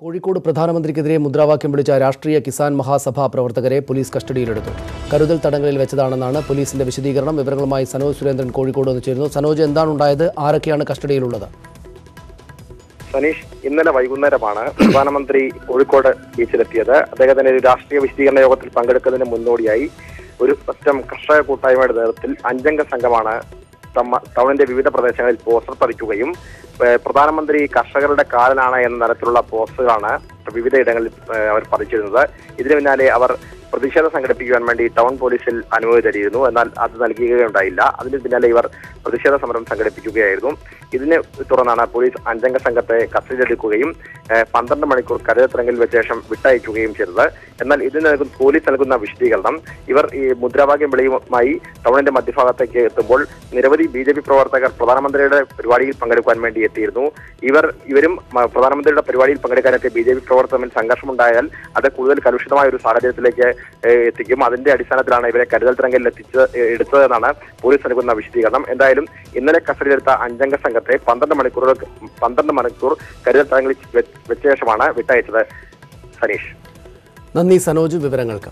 കോഴിക്കോട് പ്രധാനമന്ത്രിക്കെതിരെ മുദ്രാവാക്യം വിളിച്ച രാഷ്ട്രീയ കിസാൻ മഹാസഭ പ്രവർത്തകരെ പോലീസ് കസ്റ്റഡിയിലെടുത്തു. കരുതൽ തടങ്കലിൽ വെച്ചതാണെന്നാണ് പോലീസിന്റെ വിശദീകരണം. വിവരങ്ങളുമായി സനോജ് സുരേന്ദ്രൻ കോഴിക്കോട് വന്ന് ചേരുന്നു. സനോജ്, എന്താണ് ഉണ്ടായത്? ആരൊക്കെയാണ് കസ്റ്റഡിയിലുള്ളത്? സനീഷ്, ഇന്നലെ വൈകുന്നേരമാണ് പ്രധാനമന്ത്രി കോഴിക്കോട് ബീച്ചിലെത്തിയത്. അദ്ദേഹത്തിന്റെ ഒരു രാഷ്ട്രീയ വിശദീകരണ യോഗത്തിൽ പങ്കെടുക്കുന്നതിന് മുന്നോടിയായി ഒരു കർഷക കൂട്ടായ്മയുടെ നേതൃത്വത്തിൽ 5 അംഗ സംഘമാണ് ടൗണിന്റെ വിവിധ പ്രദേശങ്ങളിൽ പോസ്റ്റർ പതിക്കുകയും പ്രധാനമന്ത്രി കർഷകരുടെ കാലനാണ് എന്ന തരത്തിലുള്ള പോസ്റ്ററുകളാണ് വിവിധ ഇടങ്ങളിൽ അവർ പതിച്ചിരുന്നത്. ഇതിനു പിന്നാലെ അവർ പ്രതിഷേധം സംഘടിപ്പിക്കുവാൻ വേണ്ടി ടൗൺ പോലീസിൽ അനുമതി തേടിയിരുന്നു. എന്നാൽ അത് നൽകുകയുണ്ടായില്ല. അതിന് പിന്നാലെ ഇവർ പ്രതിഷേധ സമരം സംഘടിപ്പിക്കുകയായിരുന്നു. ഇതിനെ തുടർന്നാണ് പോലീസ് 5 അംഗ സംഘത്തെ കസ്റ്റഡിയിലെടുക്കുകയും 12 മണിക്കൂർ കരുതൽ തടങ്കലിൽ വെച്ച ശേഷം വിട്ടയക്കുകയും ചെയ്തത്. എന്നാൽ ഇതിന് പോലീസ് നൽകുന്ന വിശദീകരണം, ഇവർ ഈ മുദ്രാവാക്യം വിളിയുമായി ടൗണിന്റെ മധ്യഭാഗത്തേക്ക് എത്തുമ്പോൾ നിരവധി BJP പ്രവർത്തകർ പ്രധാനമന്ത്രിയുടെ പരിപാടിയിൽ പങ്കെടുക്കാൻ വേണ്ടി എത്തിയിരുന്നു. ഇവരും പ്രധാനമന്ത്രിയുടെ പരിപാടിയിൽ പങ്കെടുക്കാനെത്തിയ BJP പ്രവർത്തകർ തമ്മിൽ സംഘർഷമുണ്ടായാൽ അത് കൂടുതൽ കലുഷിതമായ ഒരു സാഹചര്യത്തിലേക്ക് എത്തിക്കും. അതിന്റെ അടിസ്ഥാനത്തിലാണ് ഇവരെ കരുതൽ തടങ്കലിൽ എടുത്തതെന്നാണ് പോലീസ് നൽകുന്ന വിശദീകരണം. എന്തായാലും ഇന്നലെ കസ്റ്റഡിയിലെടുത്ത 5 അംഗ സംഘത്തെ 12 മണിക്കൂർ കരുതൽ തടങ്കലിൽ വെച്ച ശേഷമാണ് വിട്ടയച്ചത്. സനീഷ്, നന്ദി സനോജ് വിവരങ്ങൾക്ക്.